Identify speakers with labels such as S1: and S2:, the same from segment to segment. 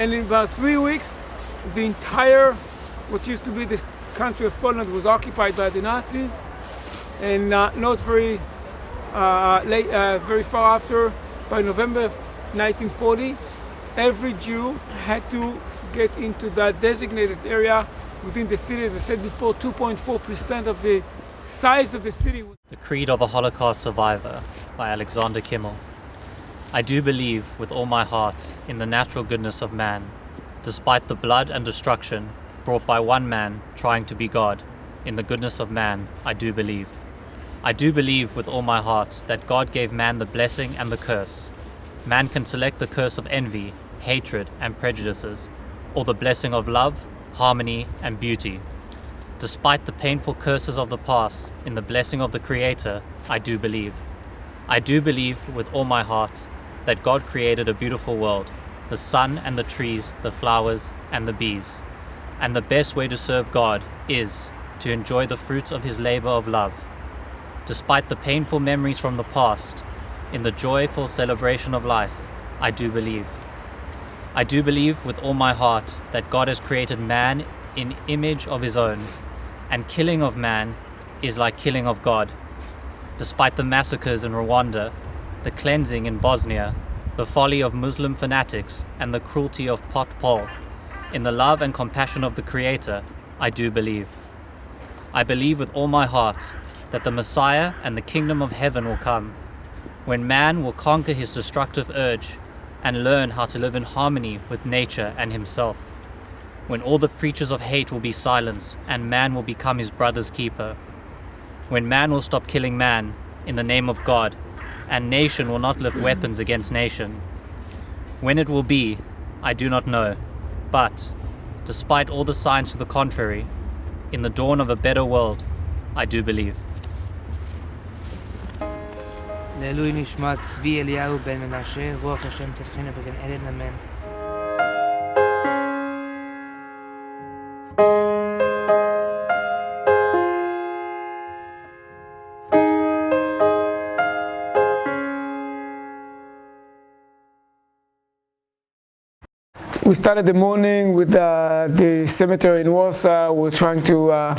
S1: And in about 3 weeks, the entire, what used to be this country of Poland was occupied by the Nazis. And not very very far after, by November 1940, every Jew had to get into that designated area within the city. As I said before, 2.4% of the size of the city.
S2: The Creed of a Holocaust Survivor by Alexander Kimmel. I do believe with all my heart in the natural goodness of man, despite the blood and destruction brought by one man trying to be God. In the goodness of man, I do believe. I do believe with all my heart that God gave man the blessing and the curse. Man can select the curse of envy, hatred, and prejudices, or the blessing of love, harmony, and beauty. Despite the painful curses of the past, in the blessing of the Creator, I do believe. I do believe with all my heart that God created a beautiful world, the sun and the trees, the flowers and the bees. And the best way to serve God is to enjoy the fruits of His labor of love. Despite the painful memories from the past, in the joyful celebration of life, I do believe. I do believe with all my heart that God has created man in image of His own, and killing of man is like killing of God. Despite the massacres in Rwanda, the cleansing in Bosnia, the folly of Muslim fanatics, and the cruelty of Pol Pot, in the love and compassion of the Creator, I do believe. I believe with all my heart that the Messiah and the kingdom of heaven will come, when man will conquer his destructive urge and learn how to live in harmony with nature and himself, when all the preachers of hate will be silenced and man will become his brother's keeper, when man will stop killing man in the name of God, and nation will not lift weapons against nation. When it will be, I do not know, but despite all the signs to the contrary, in the dawn of a better world, I do believe.
S3: לעילוי נשמת צבי אליהו בן מנשה, רוח השם תלכינו בגן עדן, אמן.
S1: We started the morning with the cemetery in Warsaw. We're trying to,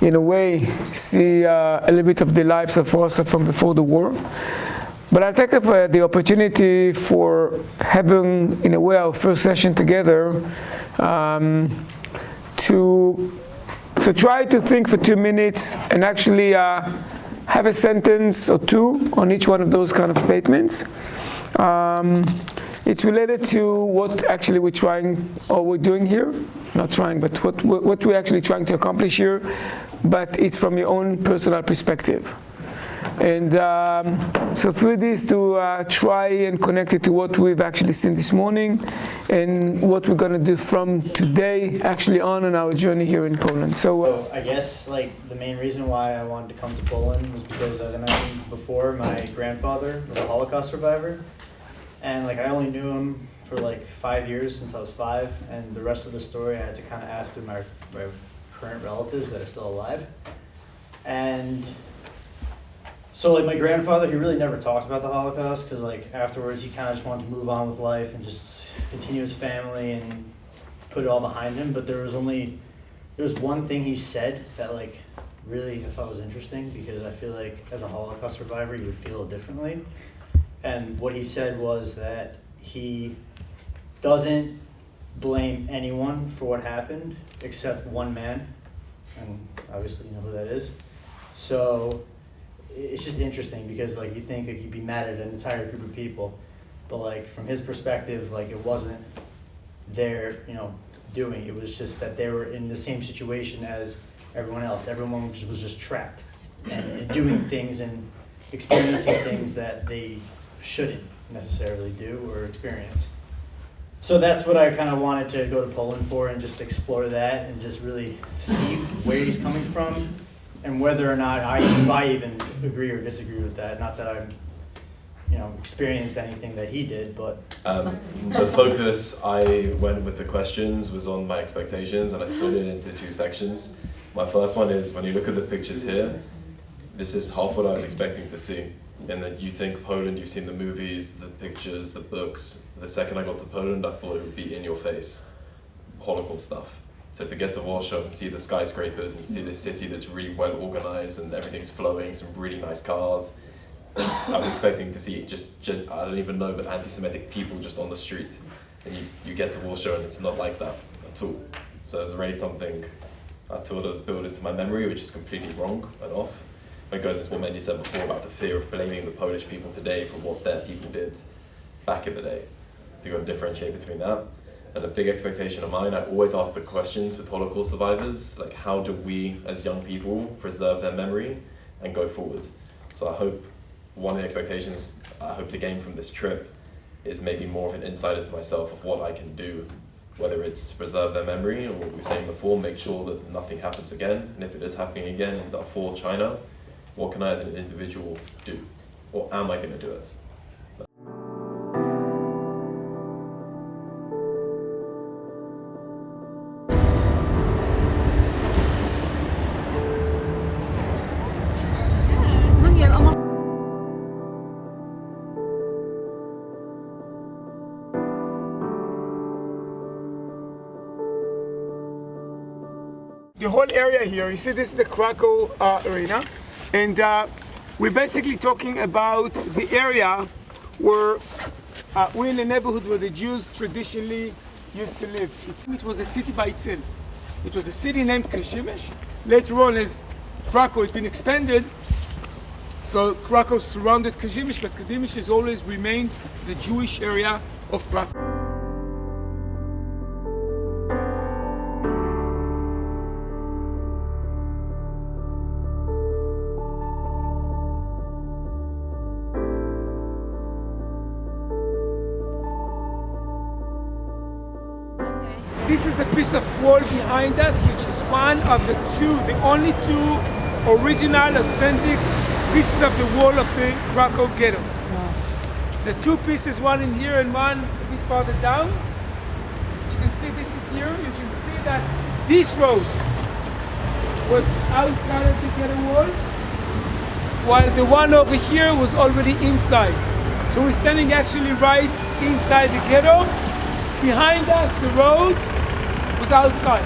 S1: in a way, see a little bit of the lives of Warsaw from before the war. But I'll take up the opportunity for having, in a way, our first session together to try to think for 2 minutes and actually have a sentence or two on each one of those kind of statements. It's related to what actually we're trying, or we're doing here. Not trying, but what we're actually trying to accomplish here. But it's from your own personal perspective. And so through this, to try and connect it to what we've actually seen this morning and what we're going to do from today actually on our journey here in Poland.
S4: So I guess like the main reason why I wanted to come to Poland was because, as I mentioned before, my grandfather was a Holocaust survivor. And like I only knew him for like 5 years, since I was 5. And the rest of the story I had to kind of ask through my current relatives that are still alive. And so like my grandfather, he really never talks about the Holocaust, because like afterwards he kind of just wanted to move on with life and just continue his family and put it all behind him. But there was one thing he said that like really I thought was interesting, because I feel like as a Holocaust survivor you would feel it differently. And what he said was that he doesn't blame anyone for what happened except one man, and obviously you know who that is. So it's just interesting, because like you think like you'd be mad at an entire group of people, but like from his perspective, like it wasn't their doing. It was just that they were in the same situation as everyone else. Everyone was just trapped and doing things and experiencing things that they shouldn't necessarily do or experience. So that's what I kind of wanted to go to Poland for, and just explore that and just really see where he's coming from, and whether or not if I even agree or disagree with that. Not that I've experienced anything that he did, but
S5: the focus I went with the questions was on my expectations, and I split it into 2 sections. My first one is, when you look at the pictures here, this is half what I was expecting to see. And then you think Poland, you've seen the movies, the pictures, the books. The second I got to Poland, I thought it would be in your face, Holocaust stuff. So to get to Warsaw and see the skyscrapers and see this city that's really well organized and everything's flowing, some really nice cars. I was expecting to see just I don't even know, but anti-Semitic people just on the street. And you get to Warsaw and it's not like that at all. So there's already something I thought I was built into my memory, which is completely wrong and off. It goes into what Mendy said before about the fear of blaming the Polish people today for what their people did back in the day. So you've got to differentiate between that. And a big expectation of mine, I always ask the questions with Holocaust survivors, like how do we as young people preserve their memory and go forward? So I hope one of the expectations I hope to gain from this trip is maybe more of an insight into myself of what I can do, whether it's to preserve their memory or what we were saying before, make sure that nothing happens again. And if it is happening again in Darfur, China, what can I as an individual do? Or am I going to do it?
S1: The whole area here, you see this is the Krakow arena, and we're basically talking about the area where we're in a neighborhood where the Jews traditionally used to live. It was a city by itself. It was a city named Kazakevich. Later on, as Krakow had been expanded, so Krakow surrounded Kazakevich, but Kazakevich has always remained the Jewish area of Krakow. This is a piece of wall behind us, which is one of the only two original, authentic pieces of the wall of the Krakow ghetto. Wow. The 2 pieces, one in here and one a bit farther down. You can see this is here. You can see that this road was outside of the ghetto walls, while the one over here was already inside. So we're standing actually right inside the ghetto. Behind us, the road was outside.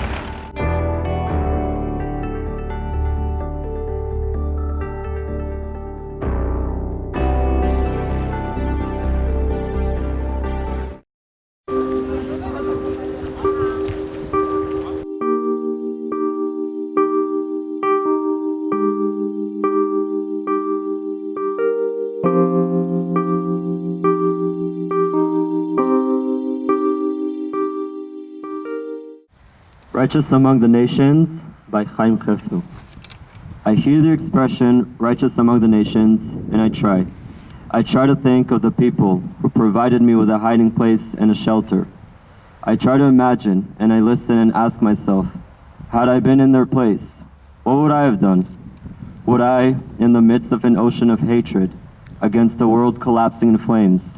S6: Righteous Among the Nations by Chaim Chefnu. I hear the expression, righteous among the nations, and I try. I try to think of the people who provided me with a hiding place and a shelter. I try to imagine, and I listen and ask myself, had I been in their place, what would I have done? Would I, in the midst of an ocean of hatred, against a world collapsing in flames,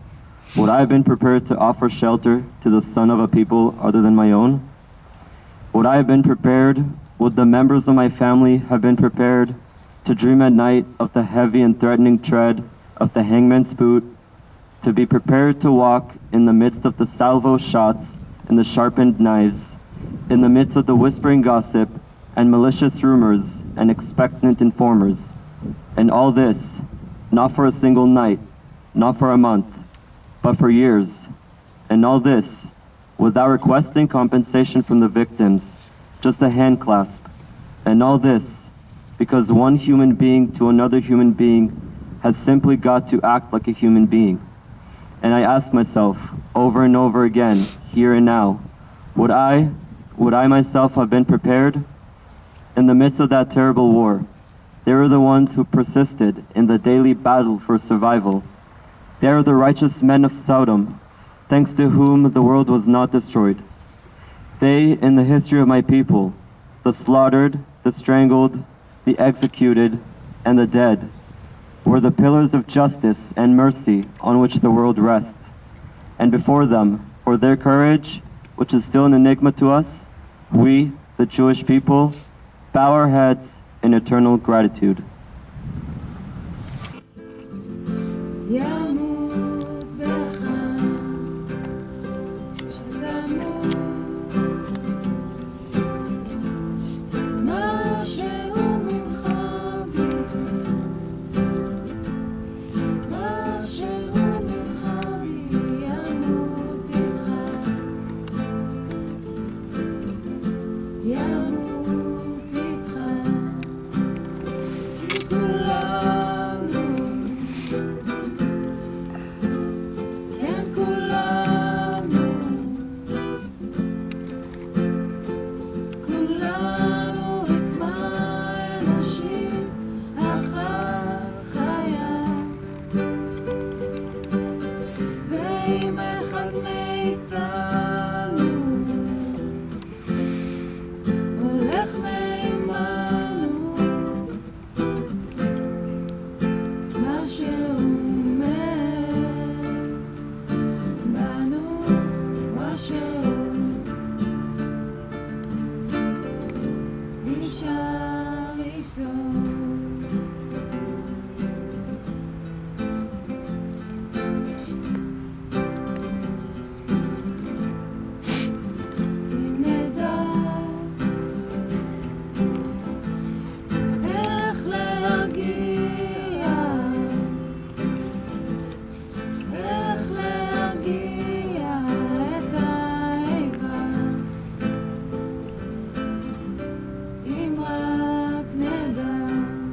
S6: would I have been prepared to offer shelter to the son of a people other than my own? Would I have been prepared? Would the members of my family have been prepared to dream at night of the heavy and threatening tread of the hangman's boot, to be prepared to walk in the midst of the salvo shots and the sharpened knives, in the midst of the whispering gossip and malicious rumors and expectant informers, and all this, not for a single night, not for a month, but for years, and all this, without requesting compensation from the victims, just a hand clasp, and all this, because one human being to another human being has simply got to act like a human being. And I ask myself, over and over again, here and now, would I myself have been prepared? In the midst of that terrible war, they were the ones who persisted in the daily battle for survival. They are the righteous men of Sodom, thanks to whom the world was not destroyed. They, in the history of my people, the slaughtered, the strangled, the executed, and the dead, were the pillars of justice and mercy on which the world rests. And before them, for their courage, which is still an enigma to us, we, the Jewish people, bow our heads in eternal gratitude.
S7: אם רק נדע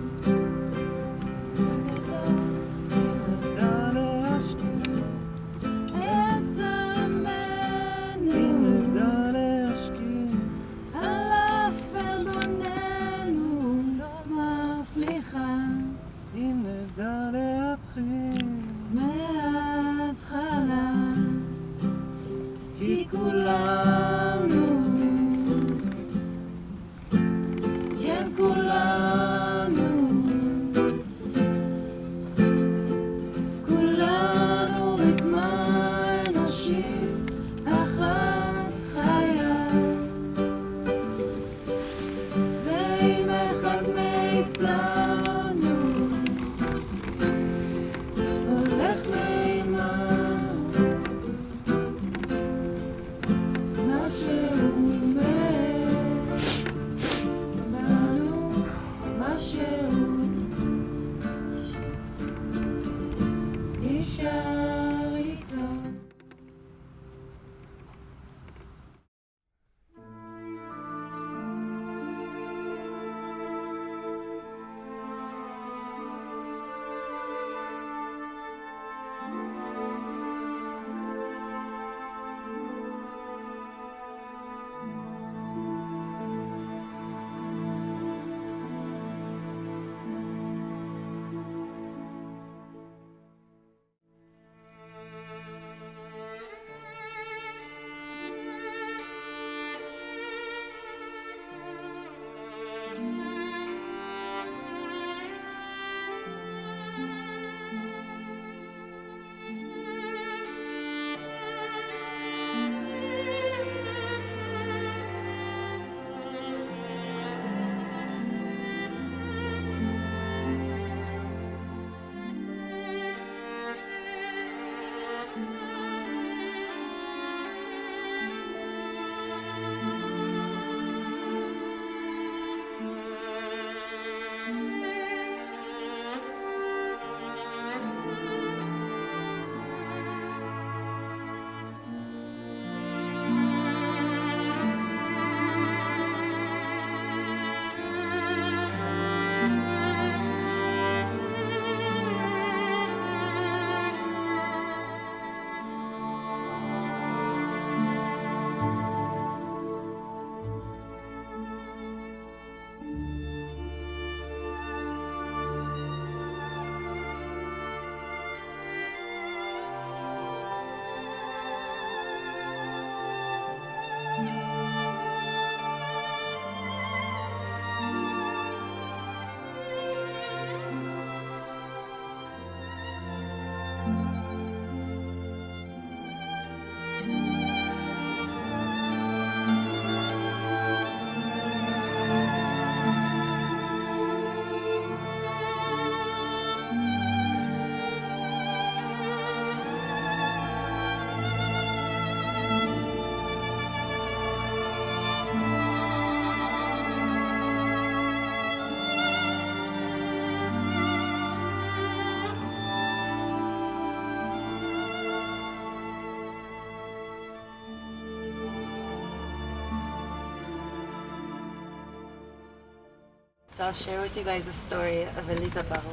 S7: So I'll share with you guys the story of Eliza Baruch.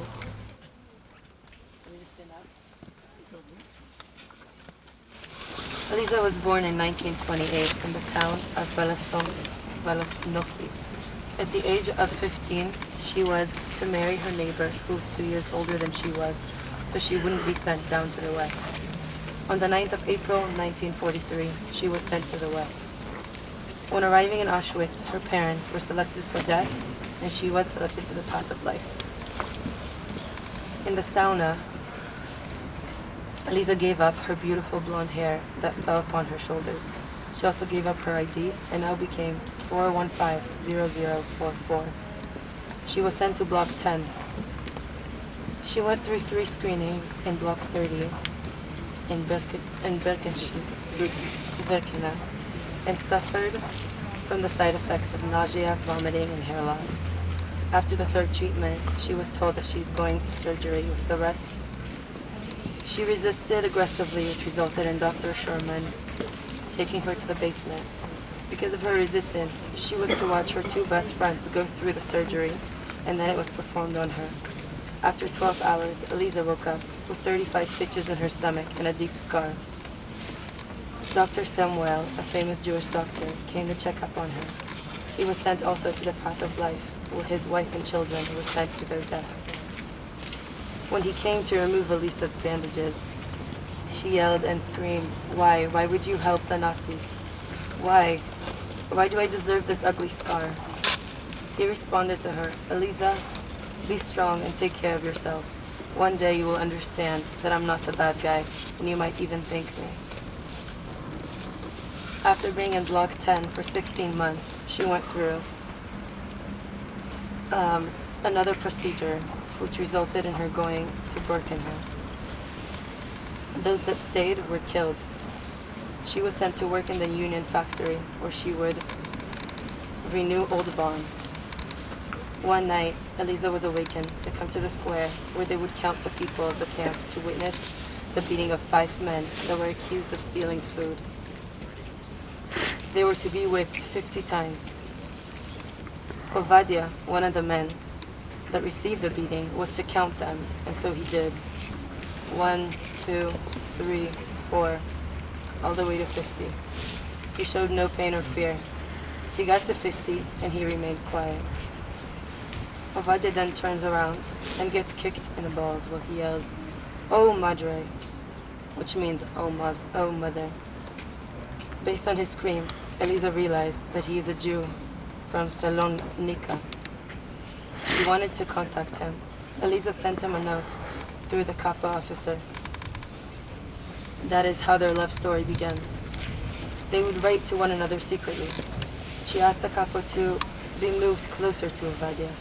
S7: Let me just stand up. Eliza was born in 1928 in the town of Balosnoki. At the age of 15, she was to marry her neighbor, who was 2 years older than she was, so she wouldn't be sent down to the west. On the 9th of April, 1943, she was sent to the west. When arriving in Auschwitz, her parents were selected for death, and she was selected to the path of life. In the sauna, Eliza gave up her beautiful blonde hair that fell upon her shoulders. She also gave up her ID and now became 4150044. She was sent to Block 10. She went through 3 screenings in Block 30 in Birkenau and suffered from the side effects of nausea, vomiting, and hair loss. After the 3rd treatment, she was told that she's going to surgery with the rest. She resisted aggressively, which resulted in Dr. Sherman taking her to the basement. Because of her resistance, she was to watch her 2 best friends go through the surgery, and then it was performed on her. After 12 hours, Eliza woke up with 35 stitches in her stomach and a deep scar. Dr. Samuel, a famous Jewish doctor, came to check up on her. He was sent also to the path of life, where his wife and children were sent to their death. When he came to remove Elisa's bandages, she yelled and screamed, "Why? Why would you help the Nazis? Why? Why do I deserve this ugly scar?" He responded to her, "Eliza, be strong and take care of yourself. One day you will understand that I'm not the bad guy, and you might even thank me." After being in Block 10 for 16 months, she went through another procedure, which resulted in her going to Birkenau. Those that stayed were killed. She was sent to work in the Union factory, where she would renew old bombs. One night, Eliza was awakened to come to the square where they would count the people of the camp to witness the beating of 5 men that were accused of stealing food. They were to be whipped 50 times. Ovadia, one of the men that received the beating, was to count them, and so he did. 1, 2, 3, 4, all the way to 50. He showed no pain or fear. He got to 50, and he remained quiet. Ovadia then turns around and gets kicked in the balls while he yells, "Oh Madre," which means oh mother. Based on his scream, Eliza realized that he is a Jew from Salonika. She wanted to contact him. Eliza sent him a note through the Kappa officer. That is how their love story began. They would write to one another secretly. She asked the Kappa to be moved closer to Ovadia.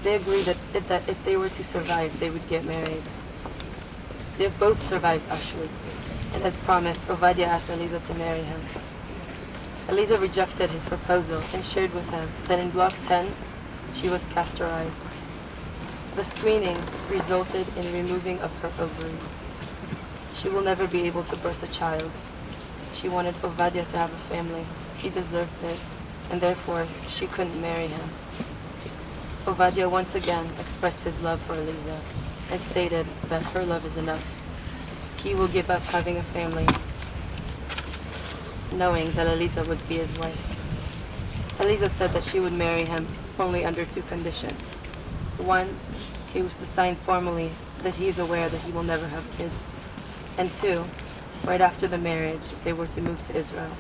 S7: They agreed that if they were to survive, they would get married. They have both survived Auschwitz, and as promised, Ovadia asked Eliza to marry him. Eliza rejected his proposal and shared with him that in Block 10, she was castrated. The screenings resulted in removing of her ovaries. She will never be able to birth a child. She wanted Ovadia to have a family. He deserved it, and therefore she couldn't marry him. Ovadia once again expressed his love for Eliza and stated that her love is enough. He will give up having a family, knowing that Eliza would be his wife. Eliza said that she would marry him only under 2 conditions. 1, he was to sign formally that he is aware that he will never have kids. And 2, right after the marriage, they were to move to Israel.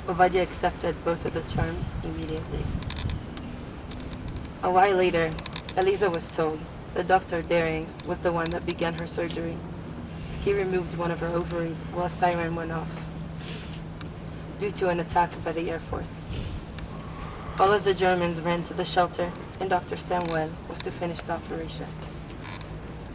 S7: Ovadia accepted both of the terms immediately. A while later, Eliza was told that Dr. Daring was the one that began her surgery. He removed one of her ovaries while a siren went off due to an attack by the Air Force. All of the Germans ran to the shelter, and Dr. Samuel was to finish the operation.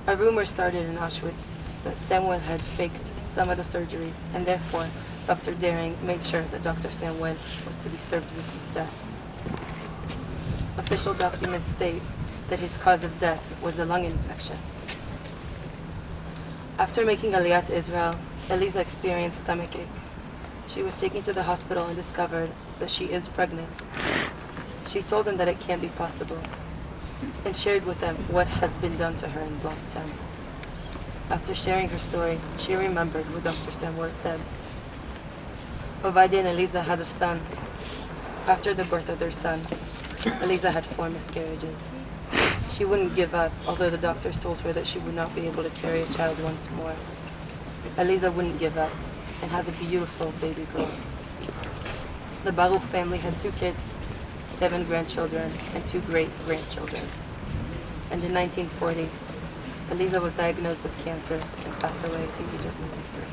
S7: A rumor started in Auschwitz that Samuel had faked some of the surgeries, and therefore Dr. Daring made sure that Dr. Samuel was to be served with his death. Official documents state that his cause of death was a lung infection. After making Aliyah to Israel, Eliza experienced stomachache. She was taken to the hospital and discovered that she is pregnant. She told them that it can't be possible and shared with them what has been done to her in Block 10. After sharing her story, she remembered what Dr. Samwar said. Ovadia and Eliza had a son. After the birth of their son, Eliza had 4 miscarriages. She wouldn't give up, although the doctors told her that she would not be able to carry a child once more. Eliza wouldn't give up and has a beautiful baby girl. The Baruch family had 2 kids, 7 grandchildren, and 2 great-grandchildren. And in 1940, Eliza was diagnosed with cancer and passed away at the age of 93.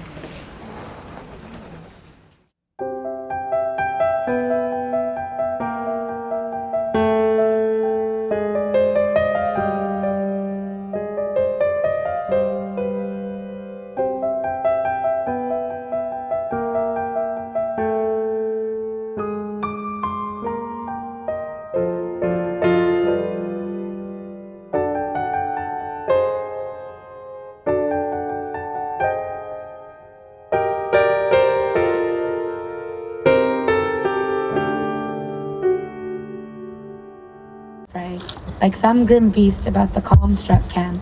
S8: Like some grim beast about the calm-struck camp.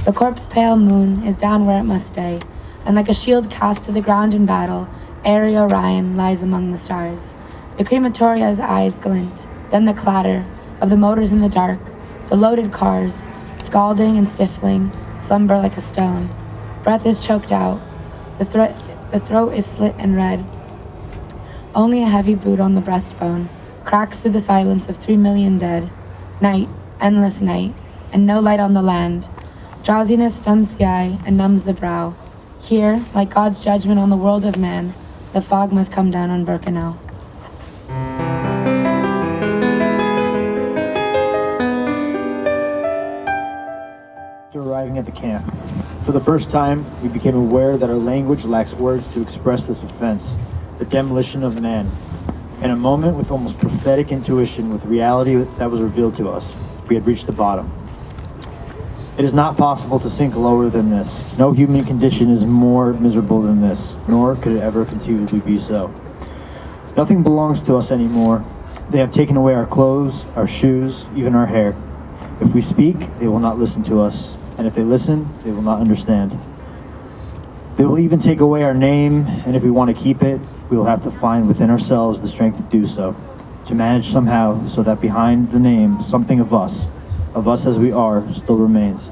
S8: The corpse-pale moon is down where it must stay, and like a shield cast to the ground in battle, airy Orion lies among the stars. The crematoria's eyes glint, then the clatter of the motors in the dark, the loaded cars, scalding and stifling, slumber like a stone. Breath is choked out, the throat is slit and red. Only a heavy boot on the breastbone cracks through the silence of 3 million dead. Night, endless night, and no light on the land. Drowsiness stuns the eye and numbs the brow. Here, like God's judgment on the world of man, the fog must come down on Birkenau.
S9: After arriving at the camp, for the first time, we became aware that our language lacks words to express this offense, the demolition of man. In a moment with almost prophetic intuition with reality that was revealed to us, we had reached the bottom. It is not possible to sink lower than this. No human condition is more miserable than this, nor could it ever conceivably be so. Nothing belongs to us anymore. They have taken away our clothes, our shoes, even our hair. If we speak, they will not listen to us, and if they listen, they will not understand. They will even take away our name, and if we want to keep it, we will have to find within ourselves the strength to do so, to manage somehow so that behind the name, something of us as we are, still remains.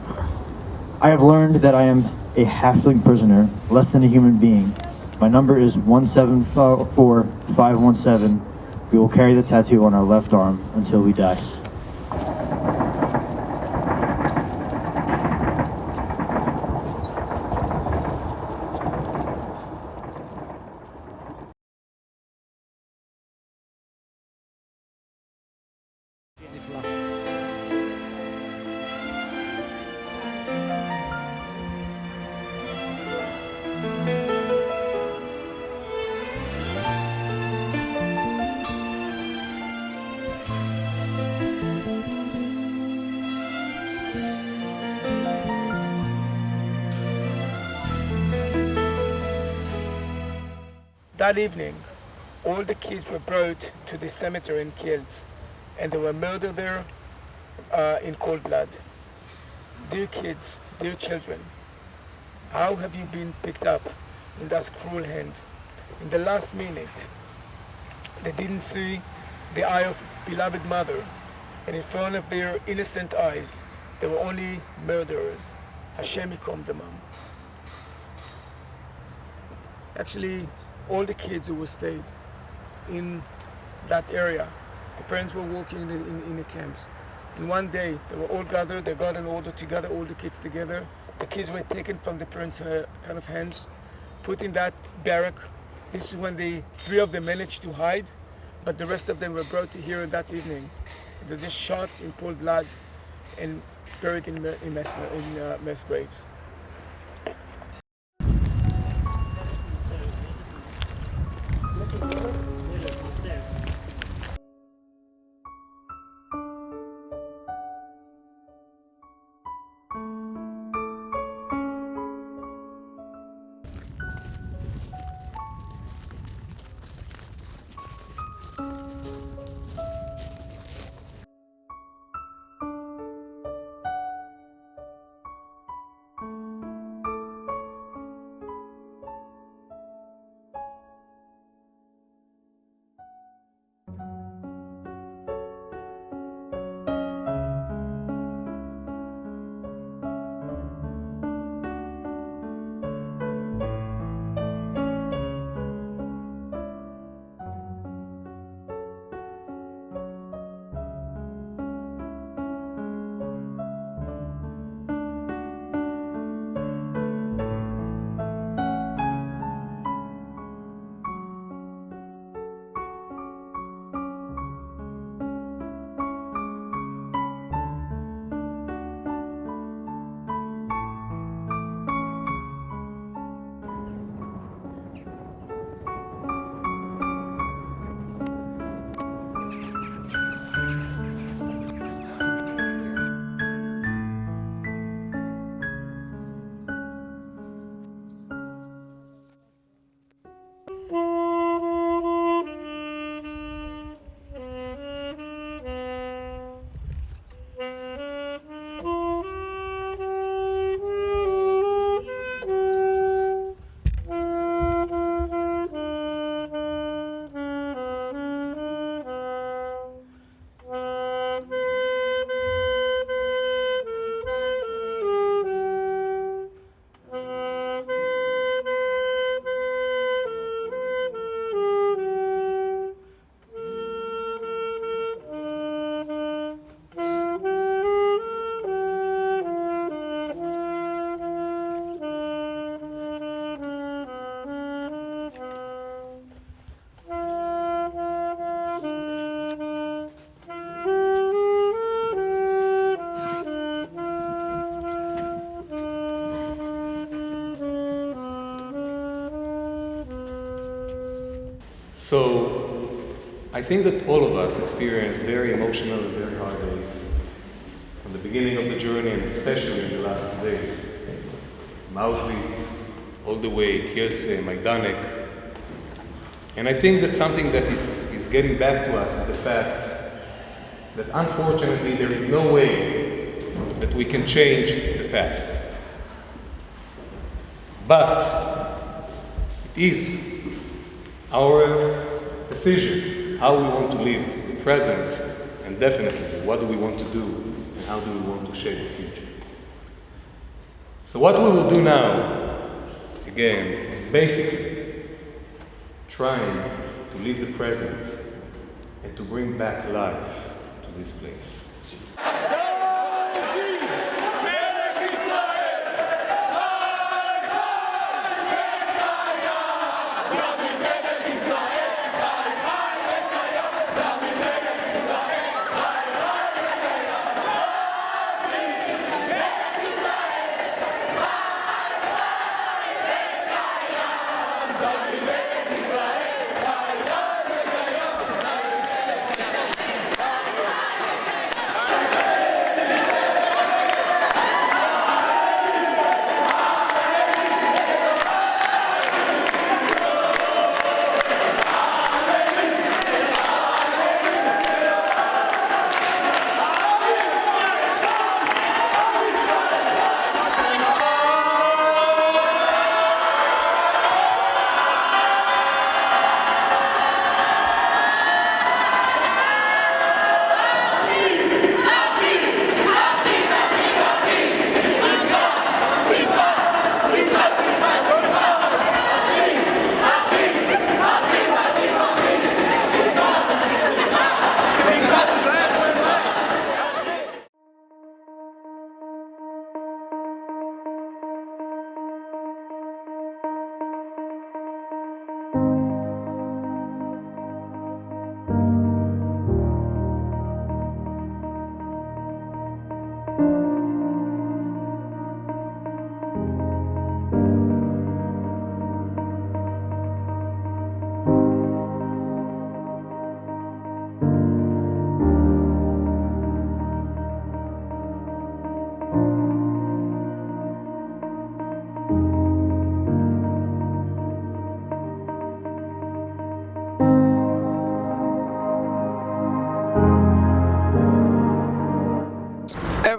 S9: I have learned that I am a halfling prisoner, less than a human being. My number is 174517. We will carry the tattoo on our left arm until we die.
S1: That evening, all the kids were brought to the cemetery and killed, and they were murdered there in cold blood. Dear kids, dear children, how have you been picked up in that cruel hand? In the last minute, they didn't see the eye of beloved mother, and in front of their innocent eyes, they were only murderers. Hashem yikam damam. Actually, all the kids who stayed in that area, the parents were working in the camps. And one day, they were all gathered, they got an order to gather all the kids together. The kids were taken from the parents' kind of hands, put in that barrack. This is when the 3 of them managed to hide, but the rest of them were brought to here that evening. They were just shot in cold blood and buried in mass graves.
S10: So I think that all of us experienced very emotional and very hard days from the beginning of the journey, and especially in the last days. From Auschwitz, all the way, Kielce, Majdanek. And I think that something that is getting back to us is the fact that unfortunately there is no way that we can change the past. But it is our decision how we want to live the present, and definitely what do we want to do and how do we want to shape the future. So what we will do now, again, is basically trying to live the present and to bring back life to this place.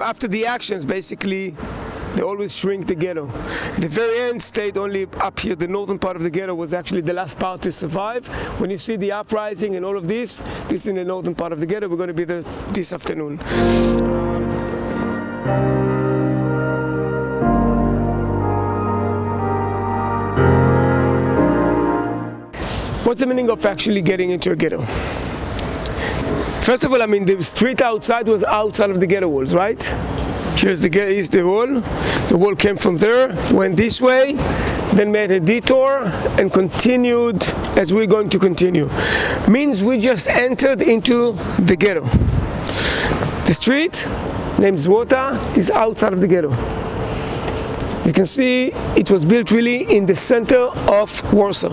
S1: After the actions, basically, they always shrink the ghetto. The very end stayed only up here. The northern part of the ghetto was actually the last part to survive. When you see the uprising and all of this is in the northern part of the ghetto. We're going to be there this afternoon. What's the meaning of actually getting into a ghetto? First of all, I mean, the street outside was outside of the ghetto walls, right? Here's the wall. The wall came from there, went this way, then made a detour and continued as we're going to continue. Means we just entered into the ghetto. The street, named Złota, is outside of the ghetto. You can see it was built really in the center of Warsaw.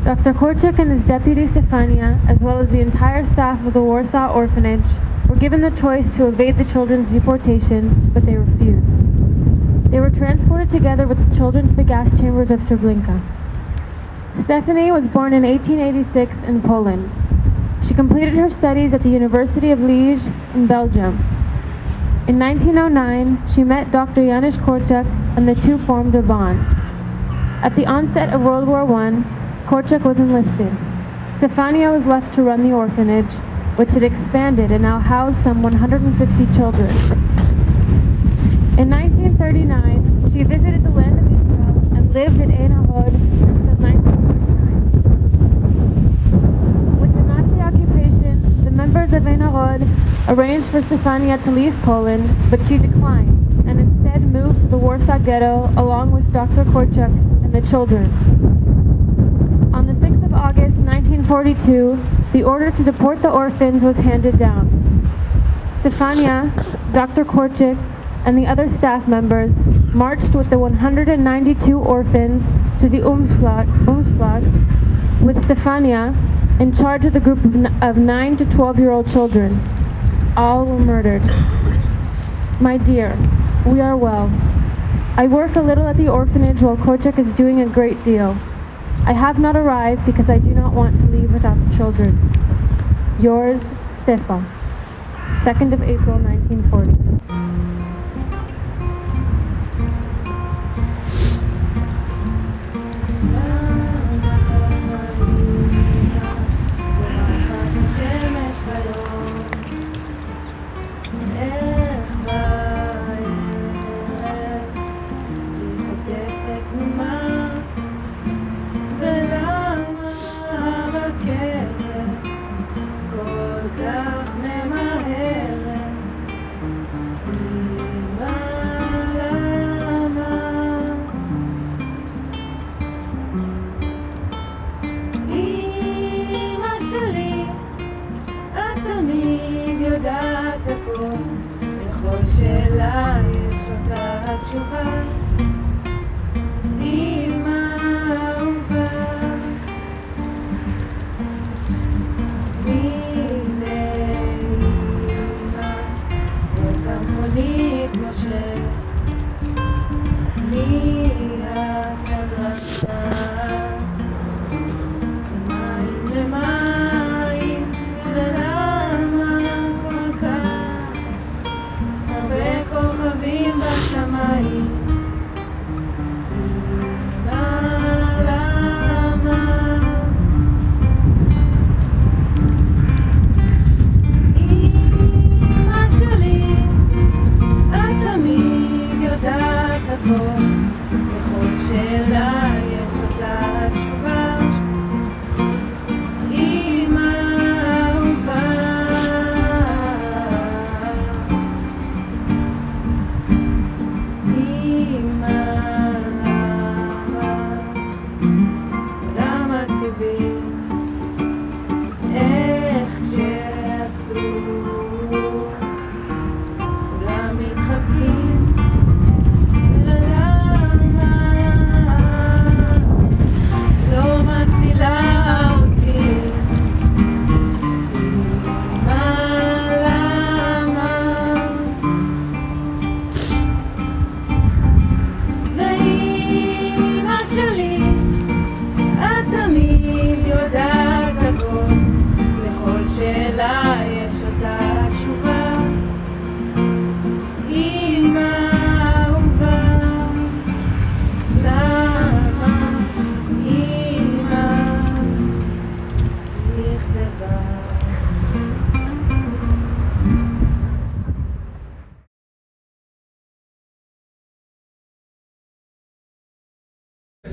S11: Dr. Korczak and his deputy Stefania, as well as the entire staff of the Warsaw Orphanage, were given the choice to evade the children's deportation, but they refused. They were transported together with the children to the gas chambers of Treblinka. Stephanie was born in 1886 in Poland. She completed her studies at the University of Liège in Belgium. In 1909, she met Dr. Janusz Korczak and the two formed a bond. At the onset of World War I, Korczak was enlisted. Stefania was left to run the orphanage, which had expanded and now housed some 150 children. In 1939, she visited the land of Israel and lived in Ein Hod until 1949. With the Nazi occupation, the members of Ein Hod arranged for Stefania to leave Poland, but she declined and instead moved moved to the Warsaw Ghetto along with Dr. Korczak and the children. On the 6th of August 1942, the order to deport the orphans was handed down. Stefania, Dr. Korczak, and the other staff members marched with the 192 orphans to the Umsplatz with Stefania in charge of the group of 9 to 12-year-old children. All were murdered. My dear, we are well. I work a little at the orphanage while Korczak is doing a great deal. I have not arrived because I do not want to leave without the children. Yours, Stefan. 2nd of April, 1940.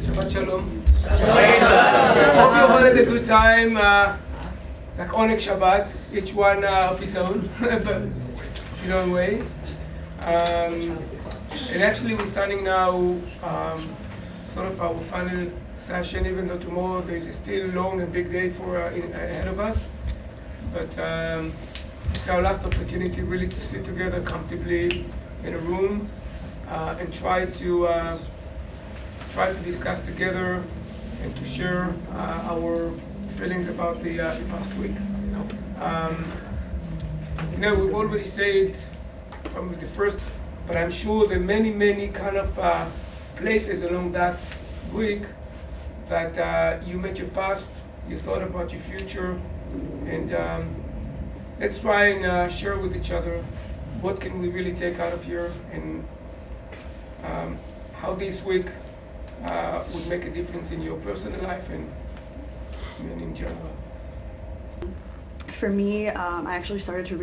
S1: Shabbat Shalom. Hope you all had a good time, like Onek Shabbat, each one of his own, but in own way. And actually we're starting now sort of our final session, even though tomorrow there's a still long and big day for ahead of us. But it's our last opportunity really to sit together comfortably in a room and try to discuss together and to share our feelings about the past week. We've already said from the first, but I'm sure there are many kind of places along that week that you met your past, you thought about your future, and let's try and share with each other what can we really take out of here, and how this week would make a difference in your personal life and in general.
S12: For me, I actually started to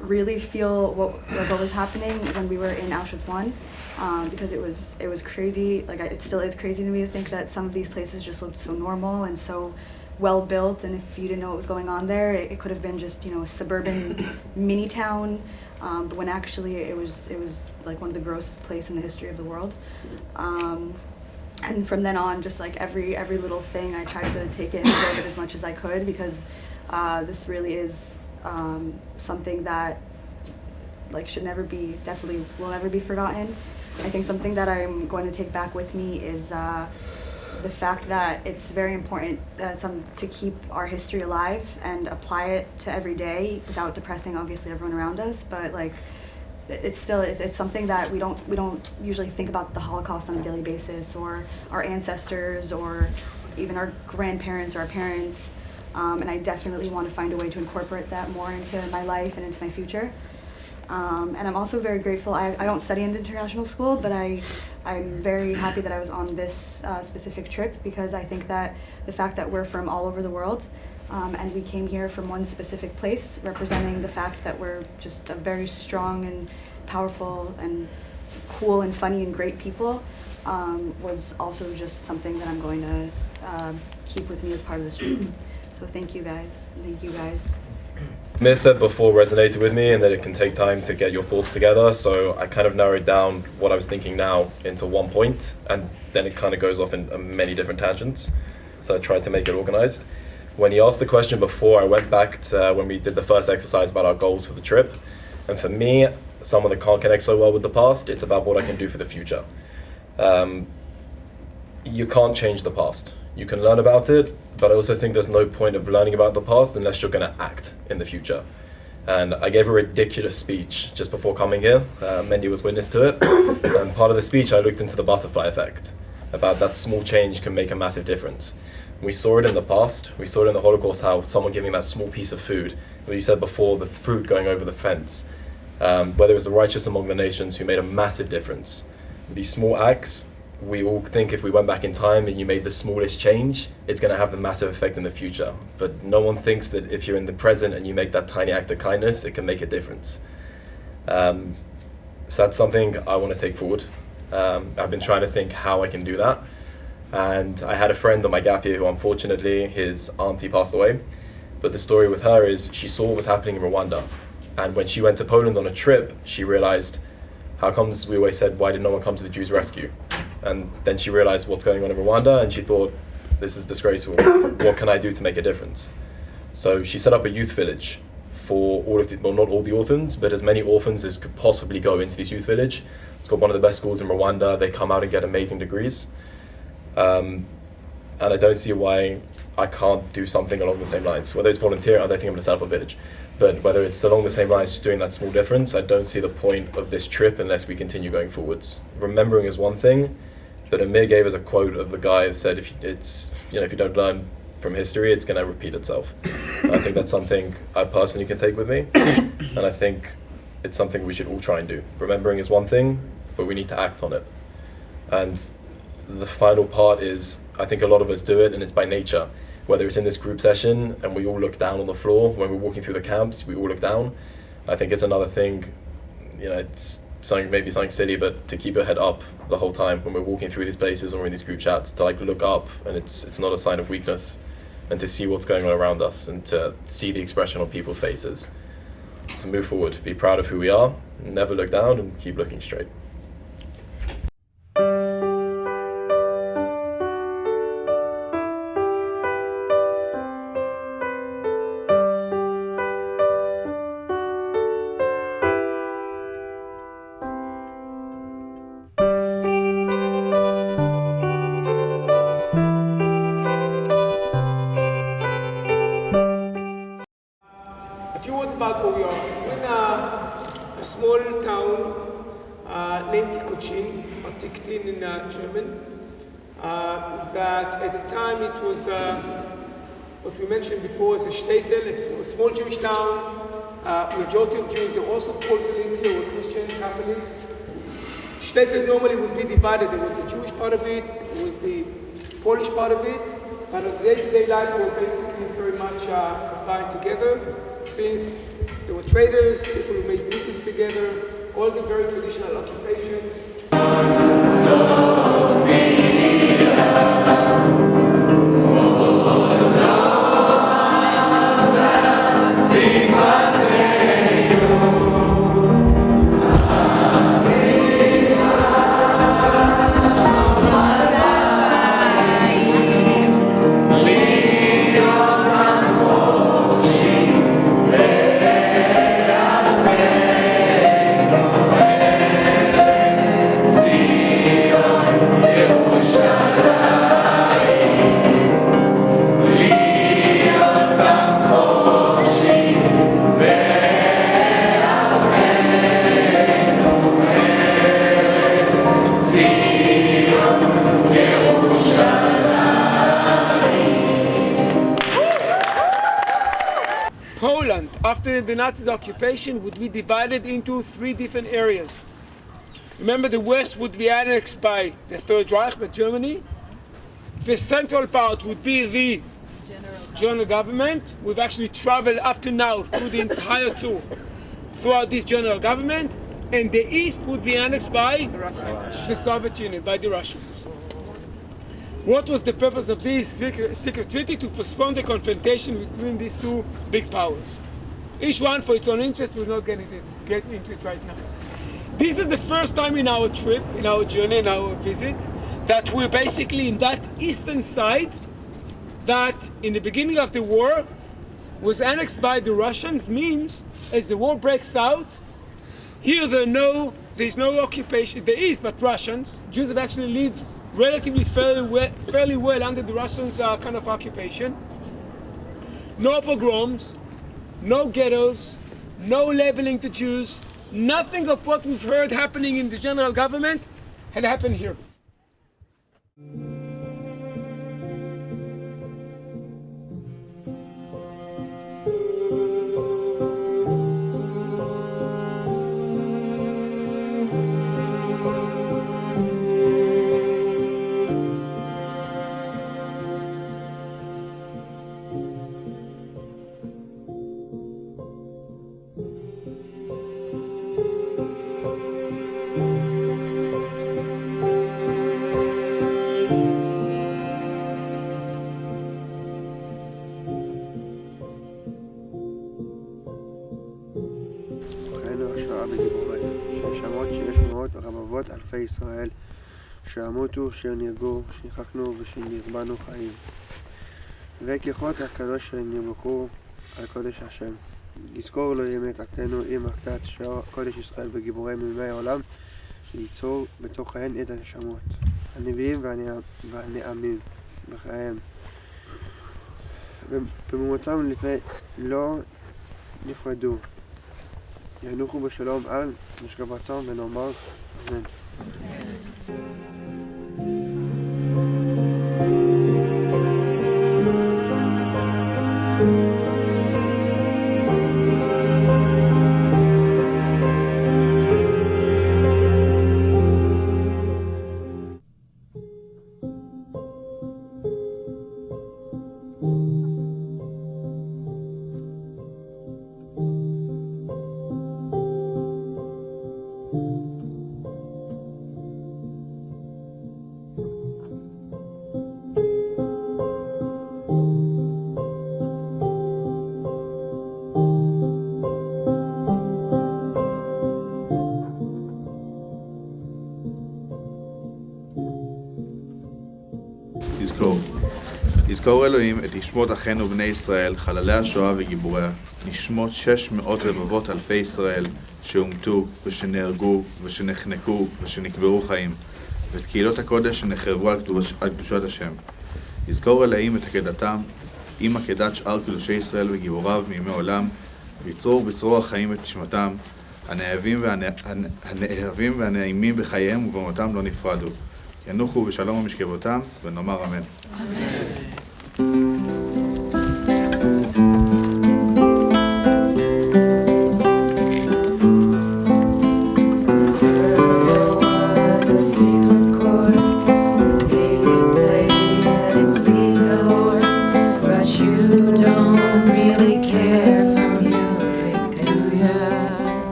S12: really feel what was happening when we were in Auschwitz I, because it was crazy. Like it still is crazy to me to think that some of these places just looked so normal and so well built, and if you didn't know what was going on there, it could have been just a suburban mini town. But when actually it was like one of the grossest places in the history of the world. And from then on, just like every little thing, I tried to take it and absorb it as much as I could, because this really is something that like definitely will never be forgotten. I think something that I'm going to take back with me is the fact that it's very important to keep our history alive and apply it to every day without depressing obviously everyone around us. But like it's something that we don't usually think about the Holocaust on a daily basis, or our ancestors, or even our grandparents or our parents. And I definitely want to find a way to incorporate that more into my life and into my future. And I'm also very grateful. I don't study in the international school, but I'm very happy that I was on this specific trip, because I think that the fact that we're from all over the world, and we came here from one specific place, representing the fact that we're just a very strong and powerful and cool and funny and great people, was also just something that I'm going to keep with me as part of this trip. So thank you guys. Thank you guys.
S5: Mir said before resonated with me, and that it can take time to get your thoughts together, so I kind of narrowed down what I was thinking now into one point, and then it kind of goes off in many different tangents, so I tried to make it organized. When he asked the question before, I went back to when we did the first exercise about our goals for the trip, and for me, someone that can't connect so well with the past, it's about what I can do for the future. You can't change the past. You can learn about it, but I also think there's no point of learning about the past unless you're going to act in the future. And I gave a ridiculous speech just before coming here. Mendy was witness to it. And part of the speech, I looked into the butterfly effect, about that small change can make a massive difference. We saw it in the past. We saw it in the Holocaust, how someone giving that small piece of food, what you said before, the fruit going over the fence, whether it was the righteous among the nations who made a massive difference. These small acts, we all think if we went back in time and you made the smallest change, it's going to have the massive effect in the future. But no one thinks that if you're in the present and you make that tiny act of kindness, it can make a difference. So that's something I want to take forward. I've been trying to think how I can do that. And I had a friend on my gap year who unfortunately his auntie passed away. But the story with her is she saw what was happening in Rwanda. And when she went to Poland on a trip, she realized, how comes we always said, why did no one come to the Jews' rescue? And then she realized what's going on in Rwanda, and she thought, this is disgraceful. What can I do to make a difference? So she set up a youth village for all of the, well, not all the orphans, but as many orphans as could possibly go into this youth village. It's got one of the best schools in Rwanda. They come out and get amazing degrees. And I don't see why I can't do something along the same lines. Whether it's volunteer, I don't think I'm going to set up a village. But whether it's along the same lines, just doing that small difference, I don't see the point of this trip unless we continue going forwards. Remembering is one thing, but Amir gave us a quote of the guy that said, if you don't learn from history, it's going to repeat itself. And I think that's something I personally can take with me, and I think it's something we should all try and do. Remembering is one thing, but we need to act on it. And the final part is, I think a lot of us do it, and it's by nature. Whether it's in this group session and we all look down on the floor, when we're walking through the camps, we all look down. I think it's another thing, it's maybe something silly, but to keep your head up the whole time when we're walking through these places or in these group chats, to look up, and it's not a sign of weakness, and to see what's going on around us and to see the expression on people's faces. To move forward, be proud of who we are, never look down, and keep looking straight.
S13: about where we are. We're in a small town named Tikocin, or Tiktin in German. That at the time it was what we mentioned before as a shtetl, a small Jewish town. Majority of Jews, they're also Muslims here, were Christian, Catholics. Shtetls normally would be divided. There was the Jewish part of it, there was the Polish part of it, but on day-to-day life we were basically very much combined together, since there were traders, people who made business together, all the very traditional occupations. Poland, after the Nazis' occupation, would be divided into 3 different areas. Remember, the west would be annexed by the Third Reich, by Germany. The central part would be the general government. We've actually traveled up to now through the entire tour, throughout this general government. And the east would be annexed by the Soviet Union, by the Russians. What was the purpose of this secret treaty? To postpone the confrontation between these 2 big powers. Each one for its own interest. We'll not get into it right now. This is the first time in our trip, in our journey, in our visit, that we're basically in that eastern side that in the beginning of the war was annexed by the Russians. Means as the war breaks out, here there's no occupation, there is, but Russians. Jews have actually lived relatively fairly well under the Russians' kind of occupation. No pogroms, no ghettos, no labeling to Jews. Nothing of what we've heard happening in the general government had happened here.
S14: אלפי ישראל שעמותו, שנהרגו, שנכחנו ושנרבנו חיים. וכוחות הקדוש שנרבחו על קודש השם. יזכור אלוהים את עקדנו עם עקדת שאר קודש ישראל וגיבורי מימי העולם, וייצור בתוכן את הנשמות, הנביאים והנעמים בחייהם. במומתם לא נפרדו. ינוחו בשלום על משכבתם ונאמר אמן.
S15: יזכור אלוהים את נשמות אחינו בני ישראל, חללי השואה וגיבוריה, נשמות 600 רבבות אלפי ישראל שהומתו ושנהרגו ושנחנקו ושנקברו חיים, ואת קהילות הקודש שנחרבו על קדושת השם. יזכור אלוהים את עקדתם עם עקדת שאר קדושי ישראל וגיבוריו מימי עולם, ויצרור בצרור החיים את נשמתם, הנאהבים והנעימים בחייהם ובמותם לא נפרדו. ינוחו בשלום ומשכבותם, ונאמר אמן.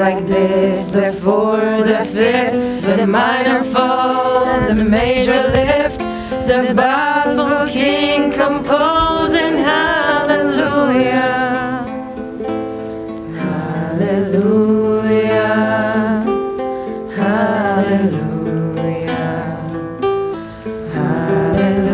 S16: Like this, the fourth, the fifth, the minor fall, the major lift, the baffled king composing hallelujah, hallelujah, hallelujah, hallelujah.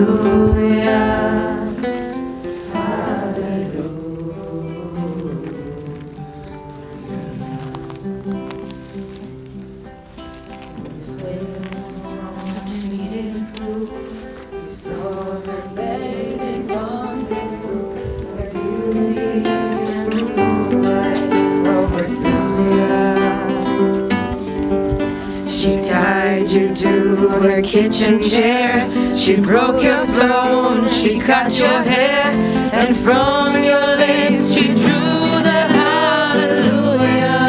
S16: She tied you to her kitchen chair. She broke your throne, she cut your hair, and from your lips she drew the hallelujah.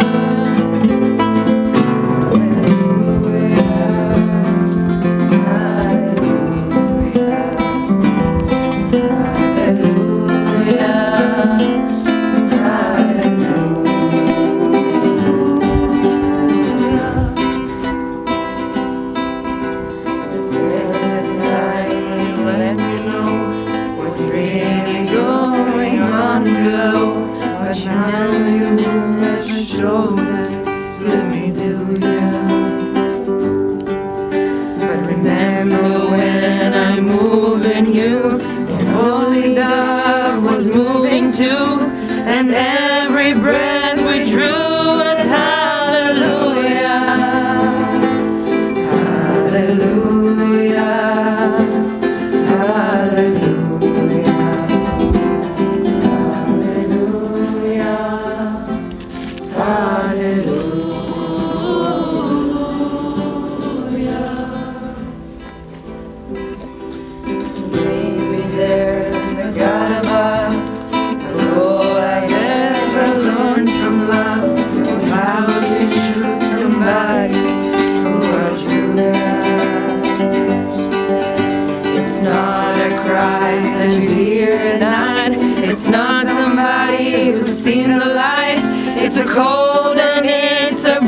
S16: But now you never showed it to me, do ya? But remember when I move in you, the holy dove was moving too, and every breath we drew was hallelujah, hallelujah, hallelujah. Maybe there's a God above, but all I ever learned from love was how to choose somebody who are true. It's not a cry that you hear at night. It's not somebody who's seen the light. It's a cold and it's a